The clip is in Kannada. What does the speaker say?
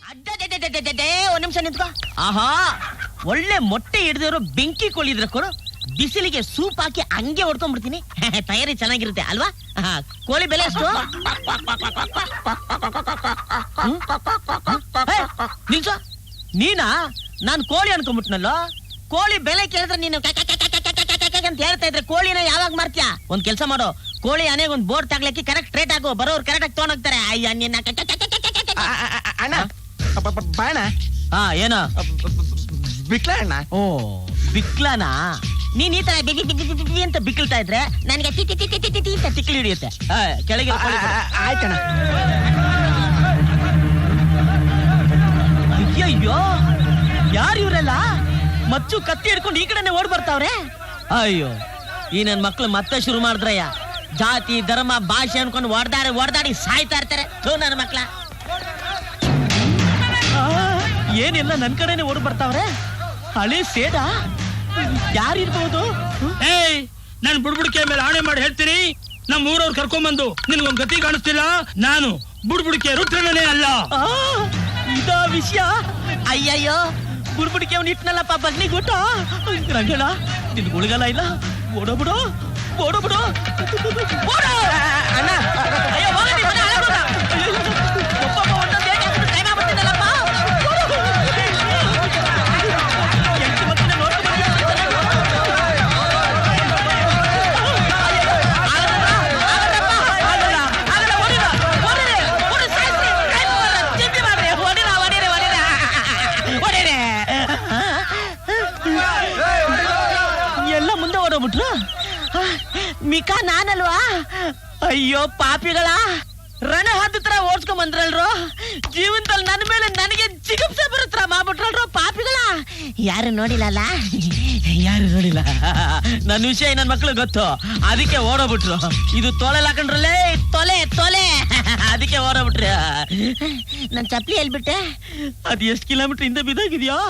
ಒಂದ್ ನಿಮಿಷ ನಿಂತ್ಕೋ. ಆಹಾ, ಒಳ್ಳೆ ಮೊಟ್ಟೆ ಹಿಡಿದವರು ಬೆಂಕಿ ಕೊಳಿದ್ರ ಕೊಡು, ಬಿಸಿಲಿಗೆ ಸೂಪ್ ಹಾಕಿ ಹಂಗೆ ಹೊಡ್ಕೊಂಡ್ಬಿಡ್ತೀನಿ. ತಯಾರಿ ಚೆನ್ನಾಗಿರುತ್ತೆ ಅಲ್ವಾ? ಕೋಳಿ ಬೆಲೆ ಎಷ್ಟು? ನಿಲ್ಸೋ, ನೀನಾ? ನಾನ್ ಕೋಳಿ ಅನ್ಕೊಂಡ್ಬಿಟ್ನಲ್ಲೋ. ಕೋಳಿ ಬೆಲೆ ಕೇಳಿದ್ರೆ ನೀನು ಅಂತ ಹೇಳ್ತಾ ಇದ್ರೆ ಕೋಳಿನ ಯಾವಾಗ ಮಾರ್ತೀಯಾ? ಒಂದ್ ಕೆಲ್ಸ ಮಾಡು, ಕೋಳಿ ಆನೆಗೆ ಒಂದ್ ಬೋರ್ಡ್ ತಗ್ಲಕ್ಕೆ ಕರೆಕ್ಟ್ ರೇಟ್ ಹಾಕು, ಬರೋರು ಕರೆಕ್ಟ್ ಆಗಿ ತಗೊಂಡೋಗ್ತಾರೆ. ಅಯ್ಯ ನಿನ್ನ ಅಣ್ಣ ಬಾಣ. ಏನೋ ಬಿಕ್ಲ ಅಣ್ಣ. ಓ ಬಿಕ್ಲನಾ? ನೀನ್ ಈ ತರ ಅಂತ ಬಿಕ್ಲ್ತಾ ಇದ್ರೆ ನನಗೆ ಅಂತ ತಿಕ್ಲಿ ಹಿಡಿಯುತ್ತೆ. ಕೆಳಗೆ ಆಯ್ತಣ್ಣ. ಅಯ್ಯಯ್ಯೋ, ಯಾರು ಇವರೆಲ್ಲ? ಮಚ್ಚು ಕತ್ತಿ ಹಿಡ್ಕೊಂಡು ಈ ಕಡೆನೆ ಓಡ್ ಬರ್ತಾವ್ರೆ. ಅಯ್ಯೋ, ಈ ನನ್ ಮಕ್ಳು ಮತ್ತೆ ಶುರು ಮಾಡಿದ್ರಯ್ಯ. ಜಾತಿ ಧರ್ಮ ಭಾಷೆ ಅನ್ಕೊಂಡು ಹೊಡೆದಾಡಿ ಸಾಯ್ತಾ ಇರ್ತಾರೆ ನನ್ನ ಮಕ್ಳ. ಏನಿಲ್ಲ, ನನ್ ಕಡೆನೆ ಓಡ್ ಬರ್ತಾವ್ರೆ. ಹಳೆ ಸೇಡ ಯಾರಿರ್ಬೋದು? ನಾನು ಬುಡ್ಬುಡಿಕೆ ಮೇಲೆ ಆಣೆ ಮಾಡಿ ಹೇಳ್ತೀನಿ, ನಮ್ಮ ಊರವ್ರು ಕರ್ಕೊಂಡ್ಬಂದು ನಿನ್ಗೊಂದ್ ಗತಿ ಕಾಣಿಸ್ತಿಲ್ಲ. ನಾನು ಬುಡ್ಬುಡಿಕೆ ರುದ್ರನೇ ಅಲ್ಲ. ಇದ ವಿಷಯ? ಅಯ್ಯಯ್ಯೋ, ಬುಡ್ಬುಡಿಕೆ ಅವ್ನು ಇಟ್ನಲ್ಲಪ್ಪ ಬಗ್ನಿಗುಟ್ಟ. ರಂಗಣ, ನಿನ್ ಗುಳಿಗಲ್ಲ ಇಲ್ಲ, ಓಡೋಬಿಡು. ಅಣ್ಣ ಎಲ್ಲ ಮುಂದೆ ಓಡೋಗ್ಬಿಟ್ರು. ಮಿಕಾ ನಾನಲ್ವಾ? ಅಯ್ಯೋ ಪಾಪಿಗಳ, ರಣ ಹತ್ರ ಓಡ್ಸ್ಕೊಂಡ್ ಬಂದ್ರಲ್ರು. ಜೀವನದಲ್ಲಿ ನನ್ನ ಮೇಲೆ ನನಗೆ ಚಿಕಿತ್ಸೆ ಬರುತ್ತರ ಮಾಡ್ಬಿಟ್ರಲ್ರು ಪಾಪಿಗಳ. ಯಾರು ನೋಡಿಲ್ಲ. ನನ್ನ ವಿಷಯ ನನ್ನ ಮಕ್ಳು ಗೊತ್ತು, ಅದಕ್ಕೆ ಓಡೋಗ್ಬಿಟ್ರು. ಇದು ತೊಳೆಲ್ ಹಾಕೊಂಡ್ರಲ್ಲೇ, ತೊಲೆ ಅದಕ್ಕೆ ಓಡೋಗ್ಬಿಟ್ರೆ. ನನ್ ಚಪ್ಲಿ ಹೇಳ್ಬಿಟ್ಟೆ. ಅದು ಎಷ್ಟು ಕಿಲೋಮೀಟರ್ ಹಿಂದೆ ಬಿದ್ದೋಗಿದ್ಯೋ?